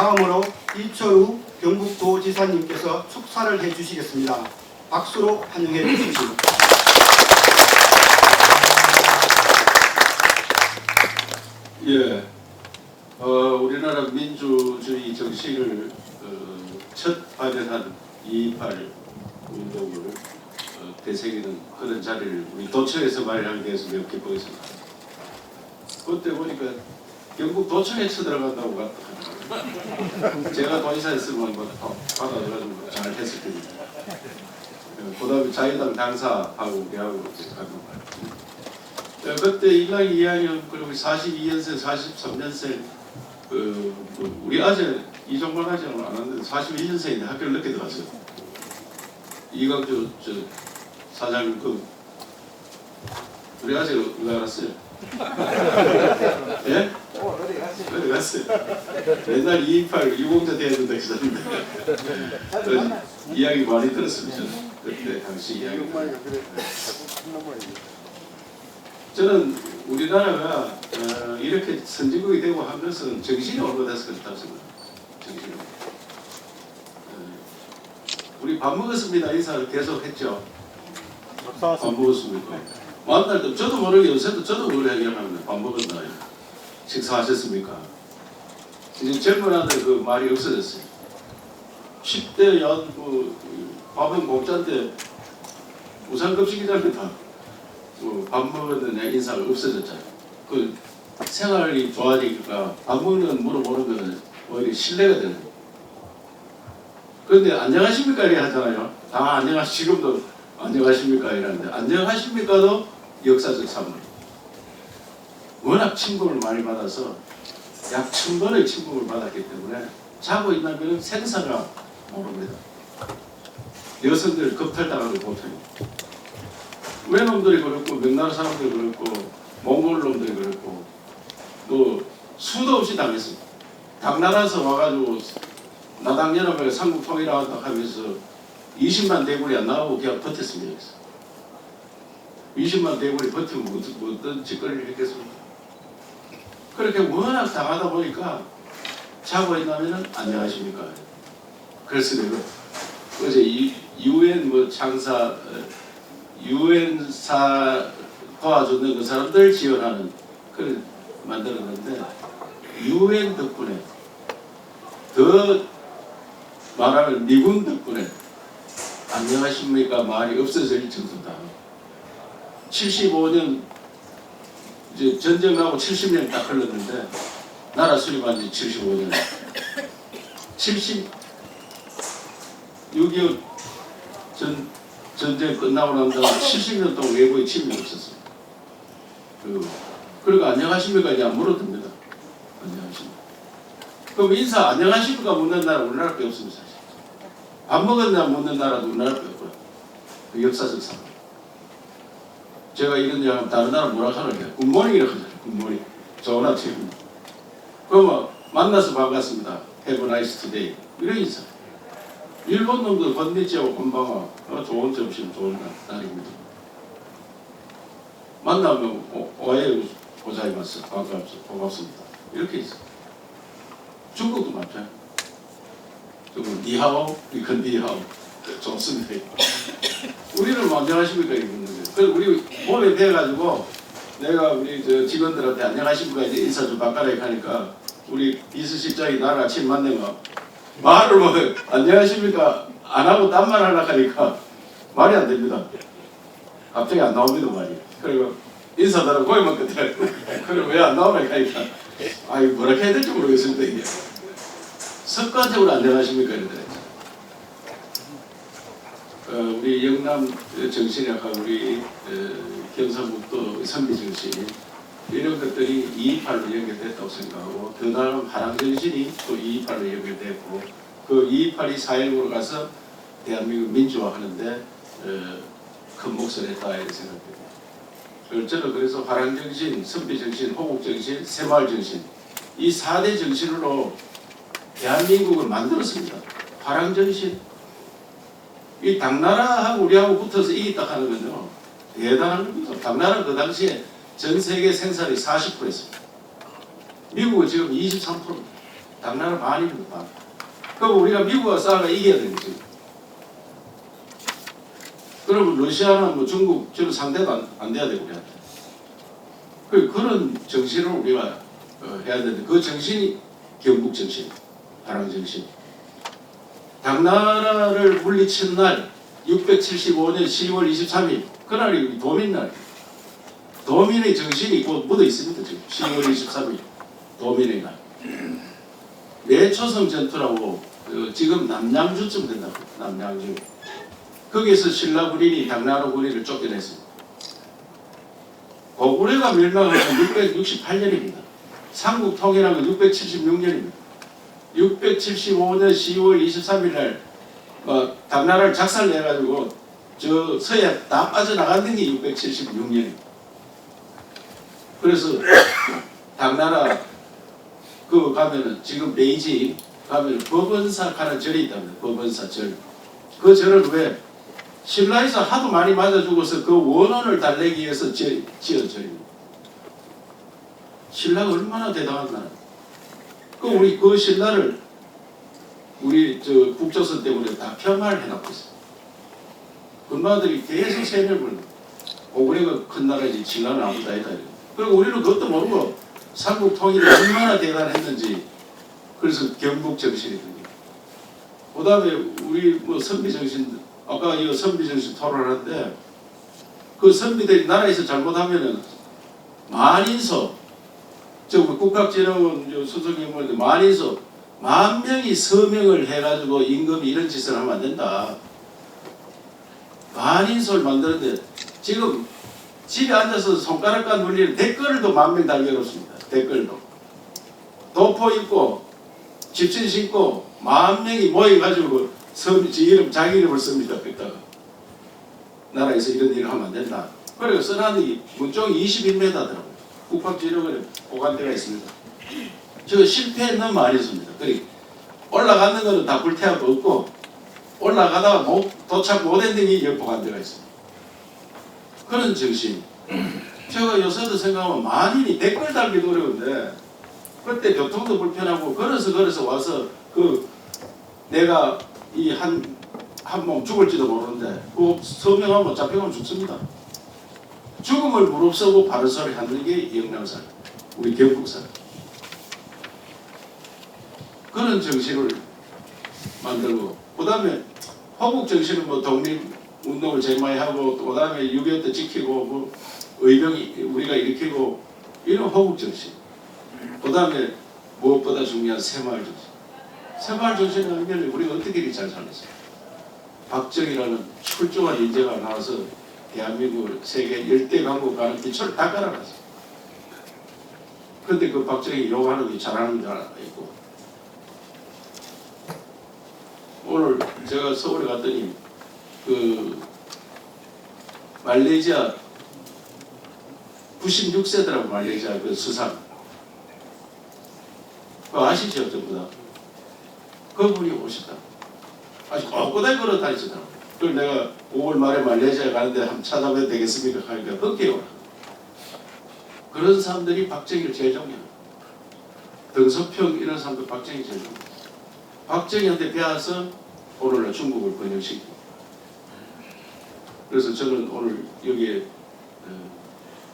다음으로 이철우 경북도지사님께서 축사를 해주시겠습니다. 박수로 환영해 주십시오. 예, 우리나라 민주주의 정신을 첫 발현한 2.28 운동을 되새기는 그런 자리를 우리 도청에서 마련하게 돼서 매우 기쁘게 생각합니다. 그때 보니까 경북 도청에 쳐들어간다고 갔다. 제가 도지사 했으면 받아가지고 잘 했을 텐데. 그 다음에 자유당 당사하고 우리하고 가는 거예요. 그때 1학년, 2학년 그리고 42년생, 43년생 우리 아재 이종관 아재는 안 왔는데 41년생인데 학교를 늦게 들어갔어요. 이광주 사장님 우리 아재 왜 알았어요? 예? 어디 갔어요? 옛날 2.28 유공자 대회도 했었는데 이야기 많이 들었습니다. 그때 당시 이야기. 저는 우리나라가 이렇게 선진국이 되고 하면서 정신이 올라가서 그렇다고 생각합니다. 정신이. 우리 밥 먹었습니다 인사를 계속 했죠. 밥 먹었습니까? 만날 때 저도 모르게 요새도 저도 그래 얘기합니다. 밥 먹었나? 식사하셨습니까? 이제 젊은 아들 그 말이 없어졌어요. 10대 밥은 공짜인데 우산급식이잖아요. 밥 먹었느냐 인사가 없어졌잖아요. 그 생활이 좋아지니까 밥 먹는 물어보는 거는 오히려 신뢰가 되는 거예요. 그런데 안녕하십니까 이렇게 하잖아요. 다 지금도 안녕하십니까 이러는데 안녕하십니까도 역사적 산물. 워낙 침범을 많이 받아서 약 1000번의 침범을 받았기 때문에 자고 있나면 생사가 모릅니다. 여성들 겁탈당하는 보통입니다. 외놈들이 그렇고 명나라 사람들이 그렇고 몽골 놈들이 그렇고 또 수도 없이 당했습니다. 당나라에서 와가지고 나당연합을 삼국 통일하겠다 하면서 20만 대군이 안 나오고 그냥 버텼습니다. 여기서. 20만 대군이 버티면 어떤 짓거리를 했겠습니까? 그렇게 워낙 당하다 보니까 자고 있나면 안녕하십니까? 그래서 내가 어제 UN 창사 유엔사 도와주는 그 사람들 지원하는 그걸 만들었는데 UN 덕분에 더 말하면 미군 덕분에 안녕하십니까 말이 없어질 정도다. 75년 이제 전쟁하고 70년 딱 흘렀는데 나라 수립한 지 75년 6.25 전쟁 끝나고 난 다음 70년 동안 외부에 침입이 없었어요. 그리고 안녕하십니까 이제 안 물어듭니다. 안녕하십니까. 그럼 인사 안녕하십니까 묻는 나라 우리나라밖에 없습니다. 사실. 밥 먹었냐 묻는 나라도 우리나라밖에 없고요. 그 역사적 상황. 제가 이런 얘기하면 다른 나라 뭐라 하느냐 굿모닝이라고 하잖아요. 굿모닝. 좋은 아침입니다. 그러면 만나서 반갑습니다. Have a nice day. 이런 인사. 일본 놈도 건니치하고 곤방아 좋은 점심 좋은 날입니다. 만나면 오해 고자이마스 반갑습니다. 이렇게 있어. 중국도 맞죠. 중국 니하오 이건 니하오 좋습니다. 우리는 안녕하십니까 이러는 거예요. 그래서 우리 몸에 배워가지고 내가 우리 직원들한테 안녕하십니까 이제 인사 좀 바꿔라 하니까 우리 비서실장이 나를 아침 만나면 말을 뭐 안녕하십니까 안 하고 딴 말 하려고 하니까 말이 안 됩니다. 갑자기 안 나옵니다 말이. 그리고 인사들은 고기만 끝에 그래 왜 안 나오나 하니까 아이 뭐라 해야 될지 모르겠습니다 이게. 습관적으로 안녕하십니까 이러더라고요. 우리 영남 정신이라고 우리 경상북도 선비정신 이런 것들이 2.28로 연결됐다고 생각하고 더 나아가면 화랑정신이 또 2.28로 연결됐고 그 2.28이 4.19로 가서 대한민국 민주화하는데 큰 몫을 했다 이렇게 생각합니다. 저는 그래서 화랑정신, 선비정신, 호국정신, 새마을정신 이 4대 정신으로 대한민국을 만들었습니다. 화랑정신 이 당나라하고 우리하고 붙어서 이기다 하는 건요 대단한 겁니다. 당나라 그 당시에 전 세계 생산이 40%였습니다. 미국은 지금 23%입니다. 당나라 반입니다. 반. 그럼 우리가 미국과 싸워가 이겨야 되는 거죠. 그러면 러시아나 뭐 중국 저는 상대도 안 돼야 되고 우리한테. 그런 정신을 우리가 해야 되는데 그 정신이 경북 정신, 하랑 정신. 당나라를 물리친 날 675년 10월 23일 그날이 도민날. 도민의 정신이 곧 묻어 있습니다. 지금 10월 23일 도민의 날. 내초성 전투라고 지금 남양주쯤 된다고. 남양주. 거기서 신라 군인이 당나라 군인을 쫓겨냈습니다. 고구려가 멸망한 건 668년입니다. 삼국 통일한 건 676년입니다. 675년 10월 23일 날 당나라를 작살내가지고 저 서해 다 빠져나갔던 게 676년입니다. 그래서 당나라 그 가면은 지금 베이징 가면 법원사 가는 절이 있답니다. 법원사 절. 그 절은 왜? 신라에서 하도 많이 맞아 죽어서 그 원혼을 달래기 위해서 지은 절입니다. 신라가 얼마나 대단한 나라. 우리 그 신라를 우리 저 국조선 때문에 다 폄하를 해놓고 있어요. 군마들이 계속 세뇌를 걸고 고구려가 큰 나라지 신라는 아무도 아니다. 그리고 우리는 그것도 모르고 삼국 통일이 얼마나 대단했는지 그래서 경북 정신이 듭니다. 그 다음에 우리 뭐 선비 정신 아까 이 선비 정신 토론하는데 그 선비들이 나라에서 잘못하면은 만인소 저 국학진흥원 수석님인데 만인소 10,000명이 서명을 해가지고 임금이 이런 짓을 하면 안 된다. 만인소를 만드는데 지금 집에 앉아서 손가락과 눌리는 댓글도 10,000명 달겨놓습니다. 댓글도. 도포 입고 집신 신고 10,000명이 모여가지고 자기 이름을 씁니다. 그랬다가 나라에서 이런 일을 하면 안 된다. 그래서 써놨는데 문종이 21m더라고요. 국학진흥원에 보관대가 있습니다. 저 실패는 많이 했습니다. 그러니까 올라가는 거는 다 불태우고 없고 올라가다가 도착 못했는 게 보관대가 있습니다. 그런 정신. 제가 요새도 생각하면 만인이 댓글 달기도 어려운데 그때 교통도 불편하고 걸어서 와서 내가 이 한 몸 죽을지도 모르는데 그 서명하면 잡혀가면 죽습니다. 죽음을 무릅쓰고 바른 소리 하는 게 영남사, 우리 경북사. 그런 정신을 만들고 그 다음에 호국 정신은 뭐 독립운동을 제일 많이 하고 그 다음에 6.25 때 지키고 뭐 의병이 우리가 일으키고 이런 호국 정신. 그 다음에 무엇보다 중요한 새마을 정신. 새마을 정신을 하면 우리가 어떻게 이렇게 잘 살았어요. 박정희라는 출중한 인재가 나와서 대한민국을 세계 열대 강국 가는 기초를 다 깔아놨어요. 그런데 그 박정희 욕하는 게 잘하는 줄 알고 오늘 제가 서울에 갔더니 그 말레이시아 96세더라고 말레이시아 그 수상 그거 아시죠 전부 다 그분이 오셨다. 아주 꼿꼿하게 걸어 다니시더라고요. 그걸 내가 5월 말에 말레이시아에 가는데 한번 찾아뵈도 되겠습니까? 하니까 흔쾌히 오라. 그런 사람들이 박정희를 제일 존경해요. 등소평 이런 사람들 박정희 제일 존경해요. 박정희한테 배워서 오늘날 중국을 번영시키고 그래서 저는 오늘 여기에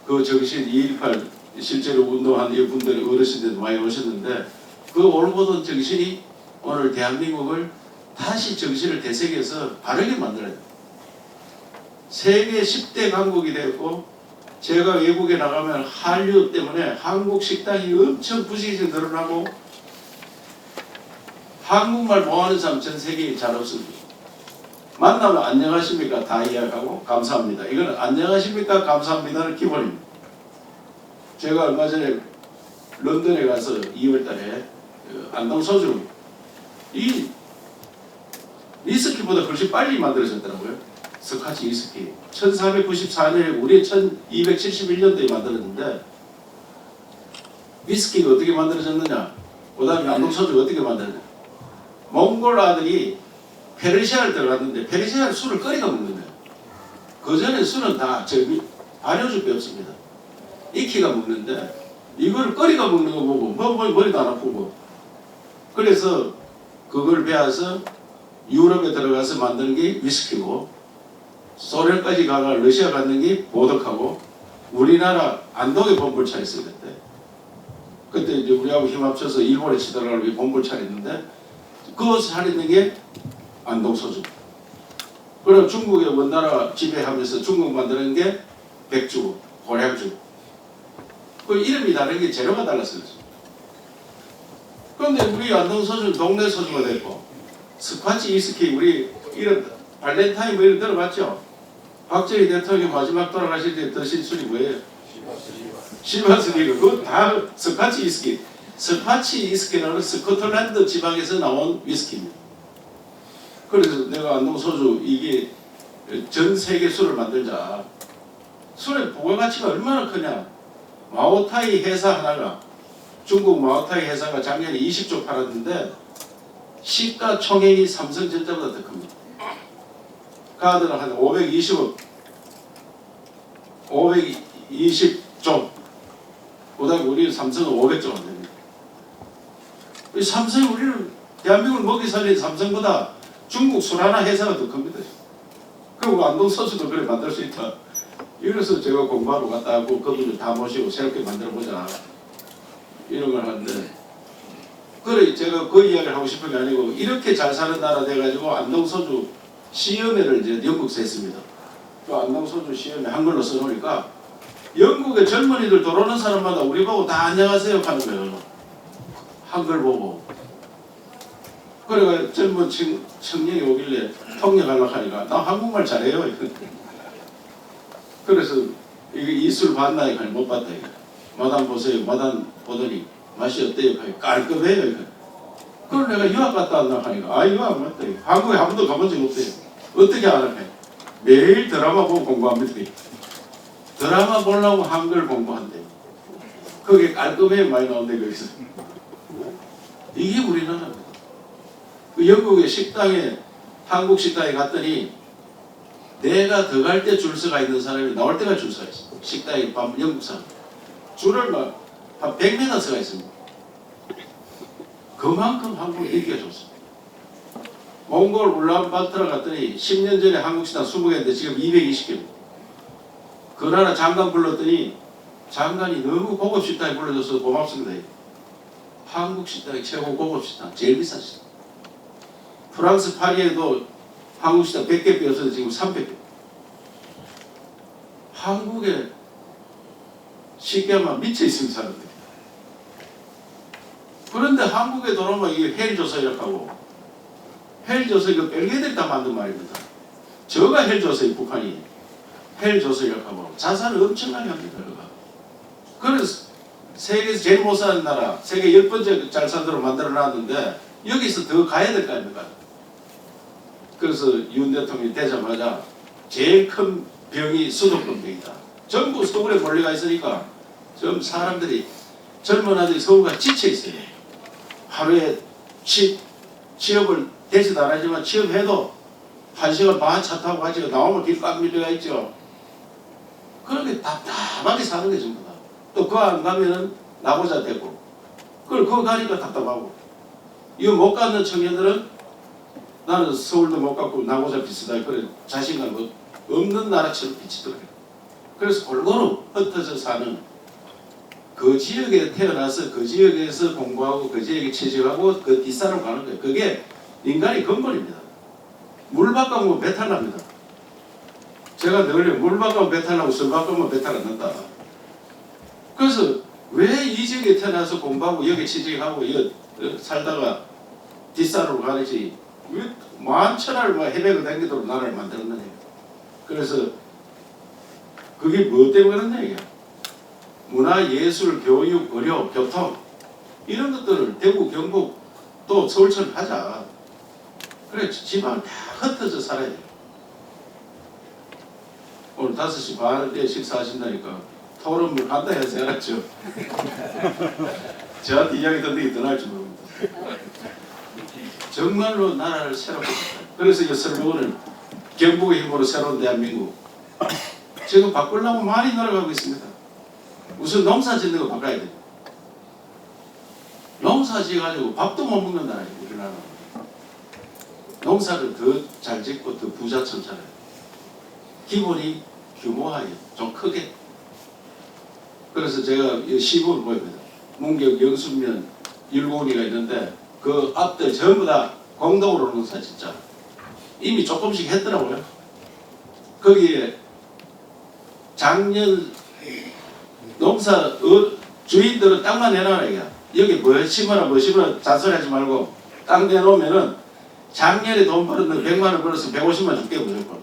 그 정신 2.18 실제로 운동한 이 분들이 어르신들도 많이 오셨는데 그 올보던 정신이 오늘 대한민국을 다시 정신을 되새겨서 바르게 만들어야 돼요. 세계 10대 강국이 되었고 제가 외국에 나가면 한류 때문에 한국 식당이 엄청 부지기지 늘어나고 한국말 못하는 사람 전 세계에 잘 없습니다. 만나면 안녕하십니까 다 이야기하고 감사합니다. 이거는 안녕하십니까 감사합니다는 기본입니다. 제가 얼마 전에 런던에 가서 2월달에 안동소주 이 위스키보다 훨씬 빨리 만들어졌더라고요. 스카치 위스키 1494년에 우리 1271년도에 만들었는데 위스키가 어떻게 만들어졌느냐 그 다음에 안동소주가 어떻게 만들었느냐 몽골 아들이 페르시아를 들어갔는데 페르시아는 술을 끓이가 먹는 거예요. 그 전에 술은 다 발효줄 게 없습니다. 익히가 먹는데 이거를 끓이가 먹는 거 보고 머리도 안 아프고 그래서 그걸 배워서 유럽에 들어가서 만드는 게 위스키고, 소련까지 가가 러시아 갖는 게 보드카고, 우리나라 안동에 본부를 차렸어요 그때. 그때 이제 우리하고 힘 합쳐서 일본에 치더라고 본부를 차렸는데, 그 차리는 게 안동 소주. 그리고 중국의 원나라 지배하면서 중국 만드는 게 백주, 고량주. 그 이름이 다른 게 재료가 달랐어요. 그런데 우리 안동 소주는 동네 소주가 됐고, 스파치 위스키, 우리 이런 발렌타인 뭐 이런 들어봤죠? 박정희 대통령 마지막 돌아가실 때 드신 술이 뭐예요? 시바스리그. 그거 다 스파치 위스키. 스파치 위스키는 스코틀랜드 지방에서 나온 위스키입니다. 그래서 내가 안동 소주 이게 전 세계 술을 만들자. 술의 부가가치가 얼마나 크냐. 마오타이 회사 하나가, 중국 마오타이 회사가 작년에 20조 팔았는데 시가 총액이 삼성전자보다 더 큽니다. 카드는 한 520조. 보다 우리 삼성은 500조 안 됩니다. 삼성이 우리는 대한민국을 먹이 살린 삼성보다 중국 술 하나 회사가 더 큽니다. 그리고 안동 소주도 그래 만들 수 있다. 이래서 제가 공부하러 갔다 하고 그분을 다 모시고 새롭게 만들어보자 이런 걸 하는데, 그래 제가 그 이야기를 하고 싶은 게 아니고, 이렇게 잘 사는 나라 돼가지고 안동 소주 시음회를 이제 영국에서 했습니다. 그 안동 소주 시음회 한글로 써놓으니까 영국의 젊은이들 들어오는 사람마다 우리 보고 다 안녕하세요 하는 거예요. 한글 보고. 그래가 젊은 청년이 오길래 통역하려고 하니까 나 한국말 잘해요. 그래서 이게 이술 봤나 이거 못 봤다 이거. 마담 보세요. 마담 보더니 맛이 어때요? 깔끔해요. 이거. 그걸 내가 유학 갔다 왔나 하니까 아 유학 안 갔다. 한국에 한 번도 가본 적 없대요. 어떻게 알아요? 매일 드라마 보고 공부합니다. 드라마 보려고 한글 공부한대. 그게 깔끔해 많이 나온대 거기서. 이게 우리나라입니다. 그 영국의 식당에, 한국 식당에 갔더니 내가 들어갈 때 줄 서가 있는 사람이 나올 때가 줄 서가 있어. 식당에 영국 사람. 줄을 막 한 100m 서가 있습니다. 그만큼 한국 인기가 좋습니다. 몽골 울란바토르 갔더니 10년 전에 한국 식당 20개인데 지금 220개입니다. 그 나라 장관 불렀더니 장관이 너무 고급 식당에 불러줘서 고맙습니다. 한국 식당이 최고 고급 식당, 제일 비싼 식당. 프랑스 파리에도 한국 식당 100개 빼어서 지금 300개. 한국에 쉽게 하면 미쳐 있습니다, 사람들. 그런데 한국에 들어오면 이게 헬조선이라고 하고, 헬조선 이거 벨게들이 다 만든 말입니다. 저가 헬조선이 북한이 헬조선이라고 하고 자산을 엄청나게 합니다. 그래서 세계에서 제일 못 사는 나라, 세계 10번째 잘 사는 데로 만들어 놨는데 여기서 더 가야 될 거 아닙니까? 그래서 윤 대통령이 되자마자 제일 큰 병이 수도권 병이다. 전부 서울에 몰려가 있으니까 좀 사람들이, 젊은 아들이 서울과 지쳐 있어요. 하루에 취업을 되지도 않았지만 취업해도 1시간 반 차 타고 가지고 나오면 길 꽉 밀려가 있죠. 그렇게 답답하게 사는 게 전부 다. 또 그거 안 가면은 나고자 되고. 그거 가니까 답답하고. 이거 못 가는 청년들은 나는 서울도 못 갔고 나고자 비슷하게 그래 자신감 없는 나라처럼 비치더라고요. 그래서 골고루 흩어져 사는, 그 지역에 태어나서 그 지역에서 공부하고 그 지역에 취직하고 그 뒷산으로 가는 거예요. 그게 인간의 근본입니다. 물 바꿔면 배탈 납니다. 제가 늘 물 바꿔면 배탈 나고 술 바꿔면 배탈 안 난다. 그래서 왜 이 지역에 태어나서 공부하고 여기 취직하고 여기 살다가 뒷산으로 가는지, 왜 만천하를 헤매고 다니도록 나라를 만들었느냐. 그래서 그게 뭐 때문에 그러냐 이게. 문화, 예술, 교육, 의료, 교통 이런 것들을 대구, 경북 또 서울처럼 하자. 그래 지방 다 흩어져 살아야 돼요. 오늘 5시 반에 식사하신다니까 토론물 간다 해서 알았죠. 저한테 이야기 듣는 게 더 나을 줄 모릅니다. 정말로 나라를 새롭게 했다. 그래서 이 슬로건을 경북의 힘으로 새로운 대한민국 지금 바꾸려고 많이 노력하고 있습니다. 우선 농사 짓는 거 바꿔야 돼요. 농사 농사 지어가지고 밥도 못 먹는 나라예요. 우리나라. 농사를 더 잘 짓고 더 부자천천해요. 기본이 규모화예요. 좀 크게. 그래서 제가 이 시골 보입니다. 문경 영순면 일고리가 있는데 그 앞들 전부 다 공동으로 농사 짓자. 이미 조금씩 했더라고요. 거기에 작년 농사 주인들은 땅만 내놔라 이게. 여기 뭐 심어라 잔소리하지 말고 땅 내놓으면은 작년에 돈 벌었는데 100만 원 벌었으면 150만 원 줄게 무조건.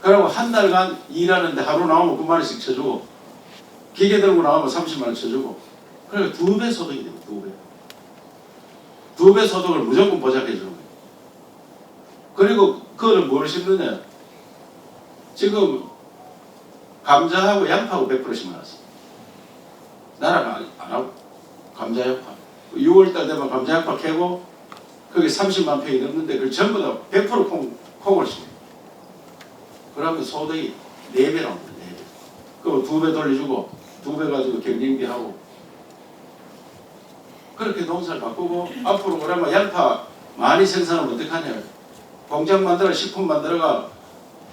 그러고 한 달간 일하는데 하루 나오면 9만 원씩 쳐주고 기계 들고 나오면 30만 원 쳐주고. 그러니까 2배 소득이 돼요. 2배. 2배 소득을 무조건 보장해 주는 거예요. 그리고 그거를 뭘 심느냐. 지금 감자하고 양파하고 100% 심어놨어. 나라가 안 하고 감자 양파. 6월달 되면 감자 양파 캐고 거기 30만 평이 넘는데 그걸 전부 다 100% 콩을 심어. 그러면 소득이 4배 나옵니다. 4배. 그거 2배 돌려주고 2배 가지고 경쟁비 하고 그렇게 농사를 바꾸고 앞으로 그러면 양파 많이 생산하면 어떡하냐. 공장 만들어 식품 만들어가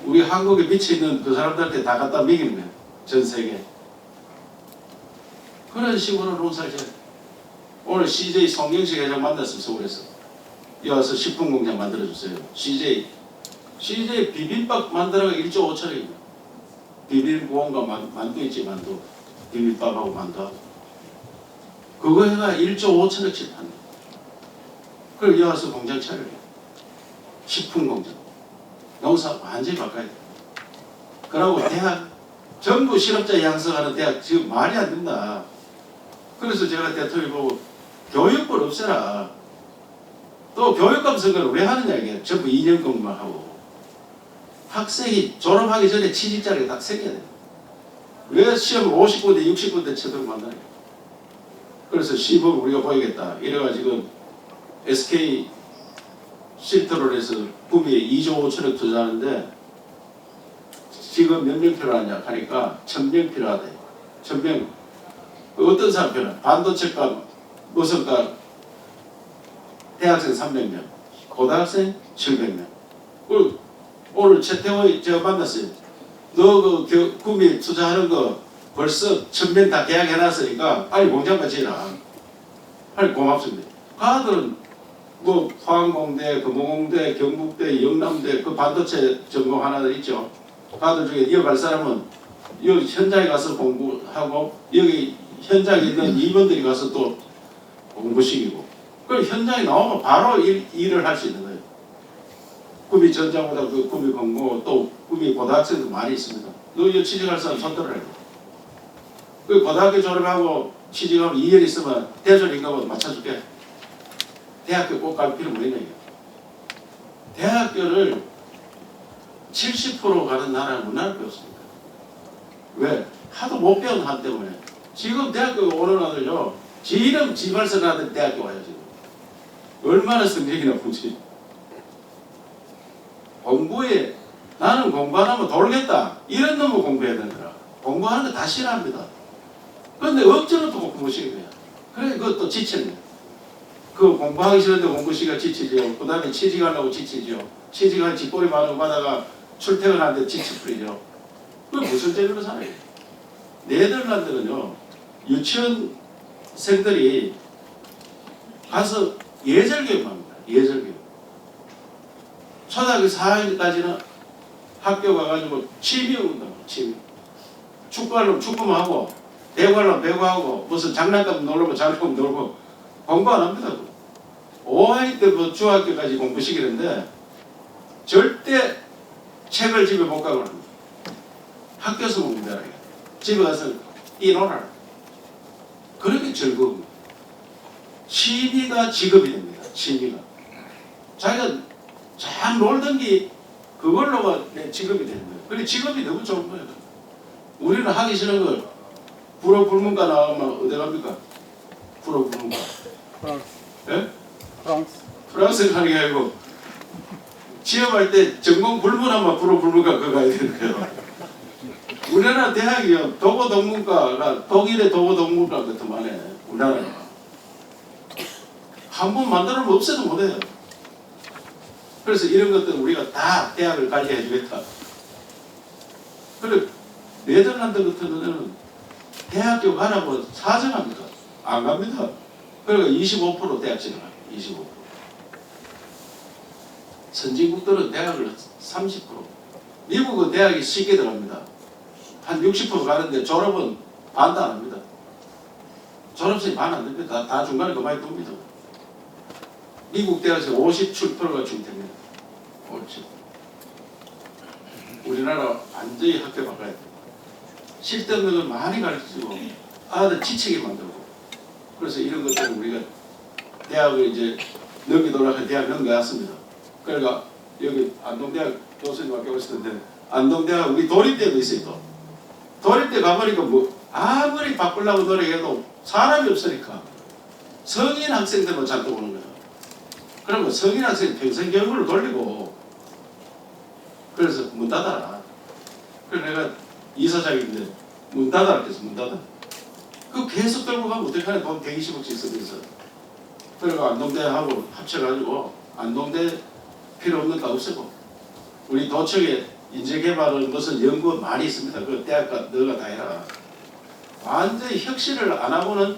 우리 한국에 미쳐있는 그 사람들한테 다 갖다 먹이는 거예요. 전 세계. 그런 식으로 농사를 지어요. 오늘 CJ 송경식 회장 만났으면 서울에서 여기 와서 식품공장 만들어주세요. CJ 비빔밥 만들어가 1조 5천억입니다. 비빔공과 만두 있지 만두. 비빔밥하고 만두하고. 그거 해가 1조 5천억씩 판다. 그걸 여기 와서 공장 차려요. 식품공장. 농사 완전히 바꿔야 돼. 그러고 대학 전부 실업자 양성하는 대학 지금 말이 안 된다. 그래서 제가 대통령 보고 교육부를 없애라. 또 교육감 선거를 왜 하느냐 이게 전부 2년 공부만 하고 학생이 졸업하기 전에 취직자리가 다 생겨야 돼. 왜 시험을 50군데 60군데 쳐들고 만나냐. 그래서 시범 우리가 보이겠다. 이래가지고 SK 실트롤에서 구미에 2조 5천억 투자하는데 지금 몇 명 필요하냐 하니까 1000명 필요하대. 1000명. 어떤 사람 필요하냐. 반도체과 무슨과 대학생 300명, 고등학생 700명. 오늘 최태호 제가 만났어요. 너 그 구미 투자하는 거 벌써 1000명 다 계약해놨으니까 빨리 공장만 지어라. 빨리 고맙습니다. 가들은 뭐 화학공대, 금호공대, 경북대, 영남대 그 반도체 전공 하나들 있죠. 가들 중에 이어갈 사람은 여기 현장에 가서 공부하고 여기 현장에 있는 임원들이 가서 또 공부시키고 그럼 현장에 나오면 바로 일을 할 수 있는 거예요. 구미 전자고등학교, 구미 공고 또 구미 고등학생도 많이 있습니다. 너 이거 취직할 사람 손들어야 돼. 그 고등학교 졸업하고 취직하면 2년 있으면 대졸 임금은 맞춰줄게. 대학교 꼭 갈 필요 뭐 있냐 이게. 대학교를 70% 가는 나라는 우리나라 배웠습니다. 왜? 하도 못 배운 한 때문에. 지금 대학교 오는 아들요. 지 이름 지발서 나는 대학교 와요 지금. 얼마나 성적이 나쁜지. 공부에 나는 공부 안 하면 돌겠다. 이런 놈을 공부해야 된다. 공부하는 거 다 싫어합니다. 그런데 억지로 또 공부시켜야 돼요. 그래 그것도 지치는 거예요. 그 공부하기 싫은데 공부시키가 지치죠. 그 다음에 취직하려고 지치죠. 취직한 뒷골이 많은 거 받아가 출퇴근하는데 지치풀이죠. 그게 무슨 재미로 살아요. 네덜란드는요. 유치원생들이 가서 예절교육만 합니다. 예절교육. 초등학교 4학년까지는 학교 가가지고 취미운동, 취미. 축구하려면 축구만 하고, 배구하려면 배구하고, 무슨 장난감 놀려면 장난감 놀고, 공부 안 합니다. 5학년 때부터 중학교까지 공부시키는데, 절대 책을 집에 못 가고 합니다. 학교에서 공부해라. 집에 가서 뛰놀아라. 그렇게 즐거운 취미가 직업이 됩니다. 취미가. 자기가 잘 놀던 게 그걸로가 내 직업이 되는 거예요. 그래 직업이 너무 좋은 거예요. 우리는 하기 싫은 걸 불어 불문과 나오면 어디 갑니까? 불어 불문과. 프랑스. 예? 프랑스. 프랑스 가는 게 아니고 취업할 때 전공 불문하면 불어 불문과 그거 가야 되는 거예요. 우리나라 대학이요. 도고동문과가 독일의 도고동문과 같은 만에 우리나라는 한 번 만들어면 없애도 못해요. 그래서 이런 것들 우리가 다 대학을 가게 해주겠다. 그리고 네덜란드 같은 경우는 대학교 가라고 사정합니다. 안 갑니다. 그러니까 25% 대학 진학합니다. 25%. 선진국들은 대학을 30%. 미국은 대학이 쉽게 들어갑니다. 한 60% 가는데 졸업은 반도 안 합니다. 졸업생이 반 안 됩니다. 다 중간에 그만둡니다. 미국 대학에서 57%가 중퇴입니다. 57%. 우리나라 완전히 학교 바꿔야 돼요. 쓸데없는 걸 많이 가르치고 아들 지치게 만들고. 그래서 이런 것들을 우리가 대학을 이제 넘기도록 대학 넘겨왔습니다. 그러니까 여기 안동대학 교수님 학교 오시던데 안동대학 우리 도립대도 있어요. 또. 도립대 가보니까 뭐 아무리 바꾸려고 노력해도 사람이 없으니까 성인 학생들만 잔뜩 오는 거야. 그러면 성인 학생 평생 교육을 돌리고 그래서 문 닫아라. 그래서 내가 이사장인데 문 닫아라 그래서 문 닫아. 그 계속 들고 가면 어떡하냐. 돈 120억씩 쓰면서. 그리고 안동대하고 합쳐가지고 안동대 필요 없는 거 없애고 우리 도청에 인재개발은 무슨 연구 많이 있습니다. 그 대학가 너가 다 해라. 완전히 혁신을 안 하고는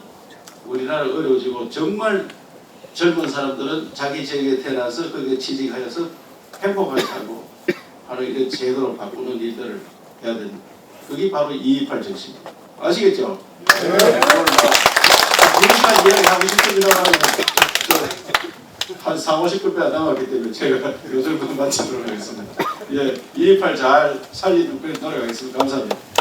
우리나라 어려워지고 정말 젊은 사람들은 자기 지역에 태어나서 거기에 취직하여서 행복하게 살고 바로 이런 제도로 바꾸는 일들을 해야 됩니다. 그게 바로 228 정신입니다. 아시겠죠? 네. 오늘 지금까지 이야기하고 싶습니다만 한 4, 50분밖에 안 남았기 때문에 제가 요 정도 마치도록 하겠습니다. 예, 228 잘 살리는 그런 노력하겠습니다. 감사합니다.